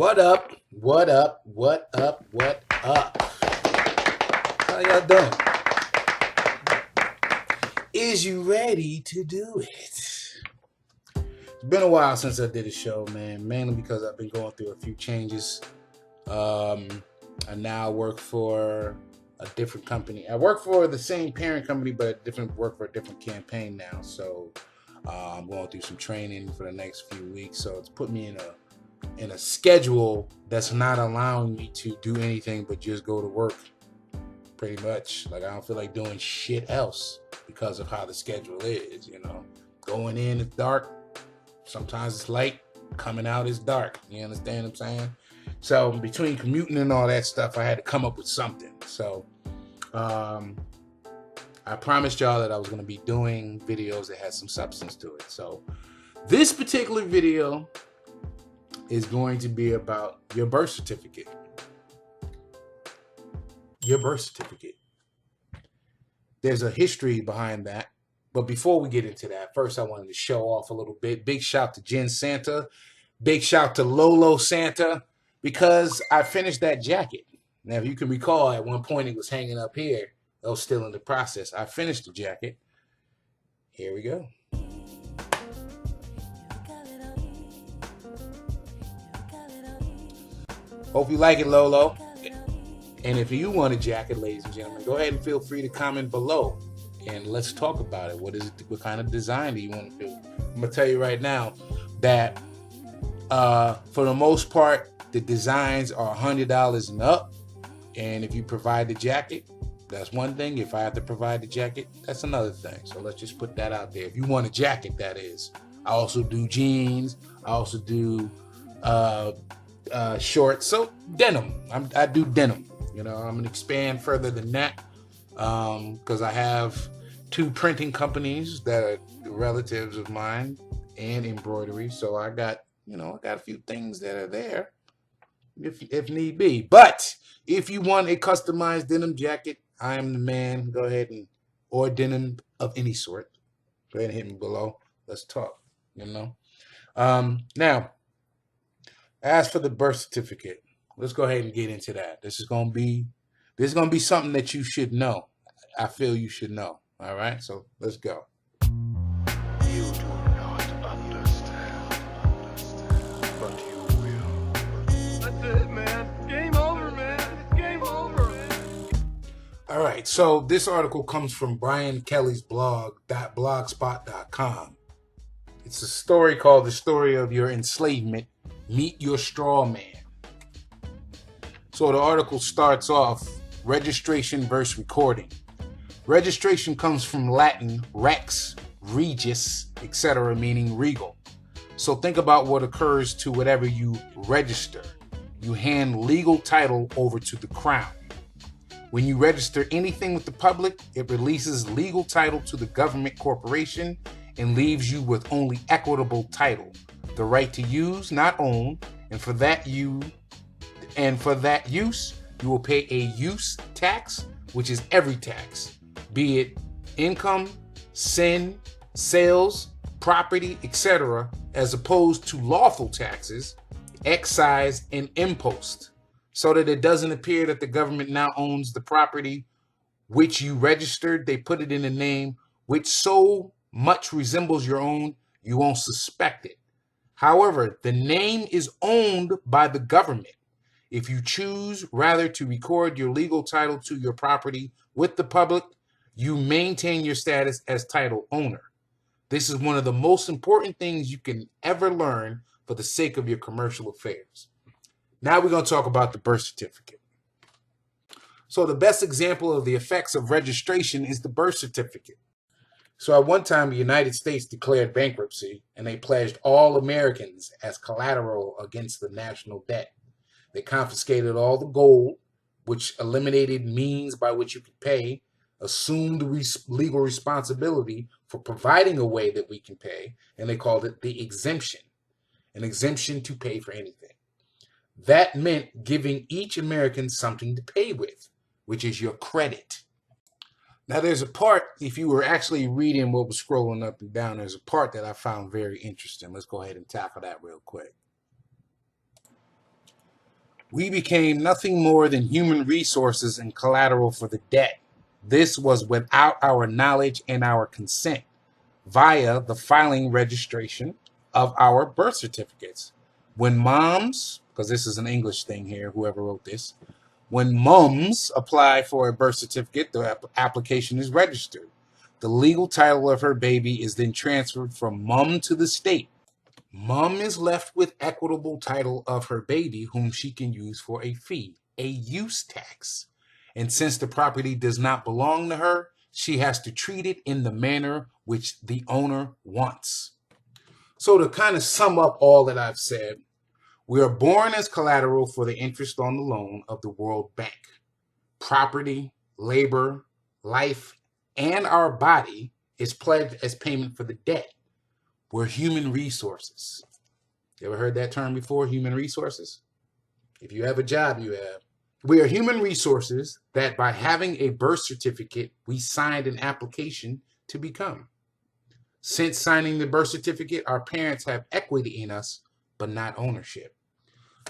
What up? What up? What up? What up? How y'all doing? Is you ready to do it? It's been a while since I did a show, man. Mainly because I've been going through a few changes. I now work for a different company. I work for the same parent company, but work for a different campaign now. So I'm going through some training for the next few weeks. So it's put me in a schedule that's not allowing me to do anything but just go to work, pretty much. Like, I don't feel like doing shit else because of how the schedule is, you know. Going in is dark, sometimes it's light, coming out is dark. You understand what I'm saying? So between commuting and all that stuff, I had to come up with something. So I promised y'all that I was going to be doing videos that had some substance to it. So this particular video is going to be about your birth certificate. Your birth certificate. There's a history behind that. But before we get into that, first I wanted to show off a little bit. Big shout to Jen Santa. Big shout to Lolo Santa, because I finished that jacket. Now, if you can recall, at one point it was hanging up here. I was still in the process. I finished the jacket. Here we go. Hope you like it, Lolo. And if you want a jacket, ladies and gentlemen, go ahead and feel free to comment below and let's talk about it. What is it? What kind of design do you want to do? I'm gonna tell you right now that for the most part, the designs are $100 and up. And if you provide the jacket, that's one thing. If I have to provide the jacket, that's another thing. So let's just put that out there. If you want a jacket, that is. I also do jeans. I also do shorts. So denim. I do denim. You know, I'm gonna expand further than that because I have two printing companies that are relatives of mine and embroidery. So I got a few things that are there if need be. But if you want a customized denim jacket, I am the man. Go ahead or denim of any sort. Go ahead and hit me below. Let's talk. Now, as for the birth certificate, let's go ahead and get into that. This is gonna be something that you should know. I feel you should know. All right, so let's go. You do not understand, but you will. That's it, man. Game over, man. It's game over. All right, so this article comes from Brian Kelly's blog.blogspot.com. It's a story called "The Story of Your Enslavement. Meet Your Straw Man." So the article starts off, registration versus recording. Registration comes from Latin rex, regis, etc., meaning regal. So think about what occurs to whatever you register. You hand legal title over to the crown. When you register anything with the public, it releases legal title to the government corporation and leaves you with only equitable title, the right to use, not own, and for that use, you will pay a use tax, which is every tax, be it income, sin, sales, property, etc., as opposed to lawful taxes, excise, and impost, so that it doesn't appear that the government now owns the property which you registered. They put it in a name which so much resembles your own, you won't suspect it. However, the name is owned by the government. If you choose rather to record your legal title to your property with the public, you maintain your status as title owner. This is one of the most important things you can ever learn for the sake of your commercial affairs. Now we're going to talk about the birth certificate. So the best example of the effects of registration is the birth certificate. So at one time, the United States declared bankruptcy, and they pledged all Americans as collateral against the national debt. They confiscated all the gold, which eliminated means by which you could pay, assumed legal responsibility for providing a way that we can pay, and they called it the exemption, an exemption to pay for anything. That meant giving each American something to pay with, which is your credit. Now, there's a part, if you were actually reading what was scrolling up and down, there's a part that I found very interesting. Let's go ahead and tackle that real quick. We became nothing more than human resources and collateral for the debt. This was without our knowledge and our consent via the filing registration of our birth certificates. When moms, because this is an English thing here, whoever wrote this, when mums apply for a birth certificate, the application is registered. The legal title of her baby is then transferred from mum to the state. Mum is left with equitable title of her baby, whom she can use for a fee, a use tax. And since the property does not belong to her, she has to treat it in the manner which the owner wants. So to kind of sum up all that I've said, we are born as collateral for the interest on the loan of the World Bank. Property, labor, life, and our body is pledged as payment for the debt. We're human resources. You ever heard that term before, human resources? If you have a job, you have. We are human resources that by having a birth certificate, we signed an application to become. Since signing the birth certificate, our parents have equity in us, but not ownership.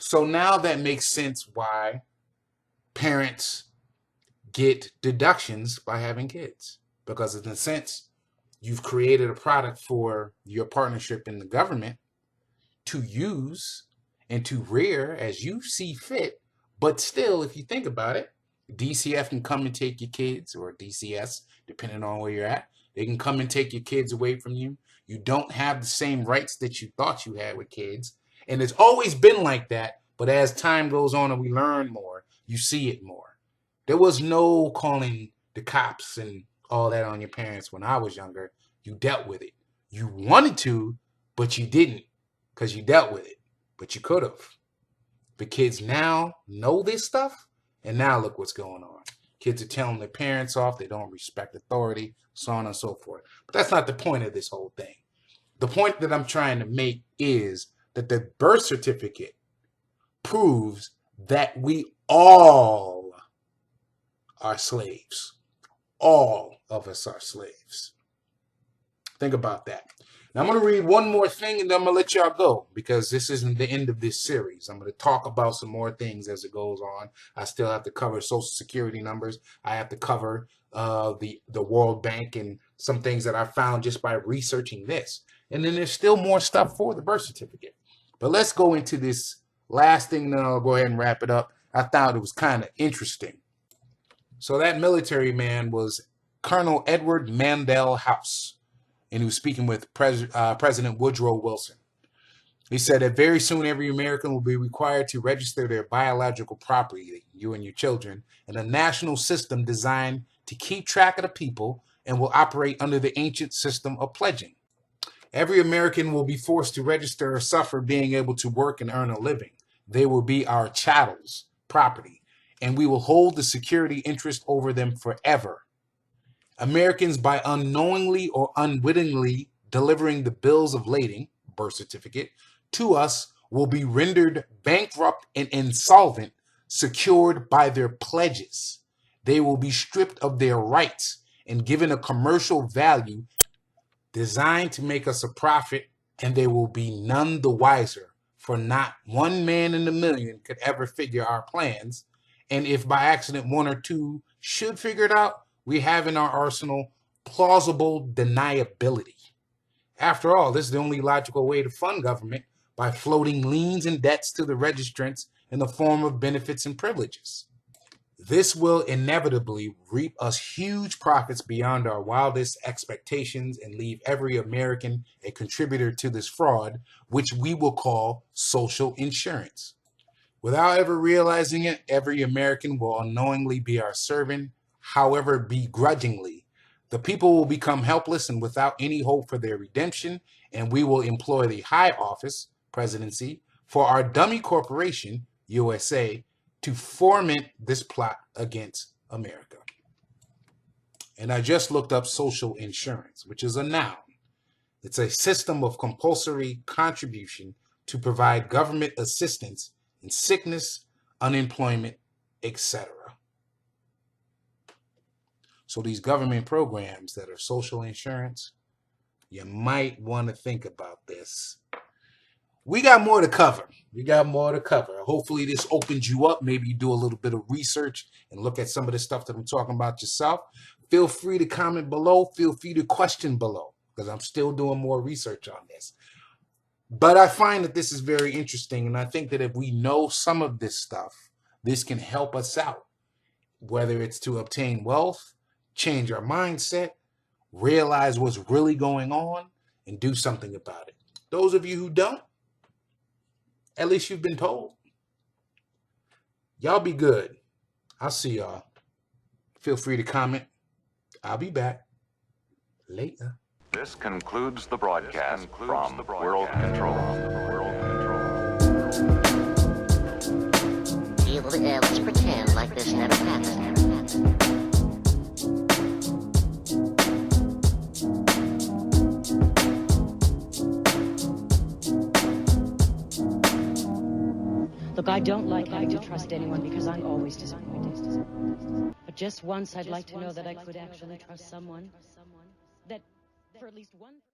So now that makes sense why parents get deductions by having kids. Because in a sense, you've created a product for your partnership in the government to use and to rear as you see fit. But still, if you think about it, DCF can come and take your kids, or DCS, depending on where you're at. They can come and take your kids away from you. You don't have the same rights that you thought you had with kids. And it's always been like that. But as time goes on and we learn more, you see it more. There was no calling the cops and all that on your parents when I was younger. You dealt with it. You wanted to, but you didn't because you dealt with it. But you could have. The kids now know this stuff, and now look what's going on. Kids are telling their parents off. They don't respect authority, so on and so forth. But that's not the point of this whole thing. The point that I'm trying to make is that the birth certificate proves that we all are slaves. All of us are slaves. Think about that. Now I'm going to read one more thing and then I'm going to let y'all go because this isn't the end of this series. I'm going to talk about some more things as it goes on. I still have to cover Social Security numbers. I have to cover the World Bank and some things that I found just by researching this. And then there's still more stuff for the birth certificate. But let's go into this last thing, then I'll go ahead and wrap it up. I thought it was kind of interesting. So that military man was Colonel Edward Mandell House. And he was speaking with President Woodrow Wilson. He said that very soon every American will be required to register their biological property, you and your children, in a national system designed to keep track of the people and will operate under the ancient system of pledging. Every American will be forced to register or suffer being able to work and earn a living. They will be our chattels, property, and we will hold the security interest over them forever. Americans, by unknowingly or unwittingly delivering the bills of lading, birth certificate, to us will be rendered bankrupt and insolvent, secured by their pledges. They will be stripped of their rights and given a commercial value designed to make us a profit, and they will be none the wiser, for not one man in a million could ever figure our plans. And if by accident one or two should figure it out, we have in our arsenal plausible deniability. After all, this is the only logical way to fund government, by floating liens and debts to the registrants in the form of benefits and privileges. This will inevitably reap us huge profits beyond our wildest expectations and leave every American a contributor to this fraud, which we will call social insurance. Without ever realizing it, every American will unknowingly be our servant, however begrudgingly. The people will become helpless and without any hope for their redemption, and we will employ the high office, presidency, for our dummy corporation, USA, to foment this plot against America. And I just looked up social insurance, which is a noun. It's a system of compulsory contribution to provide government assistance in sickness, unemployment, etc. So these government programs that are social insurance, you might want to think about this. we got more to cover. We got more to cover. Hopefully this opens you up. Maybe you do a little bit of research and look at some of the stuff that I'm talking about yourself. Feel free to comment below. Feel free to question below because I'm still doing more research on this. But I find that this is very interesting, and I think that if we know some of this stuff, this can help us out, whether it's to obtain wealth, change our mindset, realize what's really going on, and do something about it. Those of you who don't, at least you've been told. Y'all be good. I'll see y'all. Feel free to comment. I'll be back later. This concludes the broadcast from World Control. Let's pretend like this never happened. Look, I don't like having to trust anyone because I'm always disappointed. But just once, I'd like to know that I could actually trust someone. That for at least one...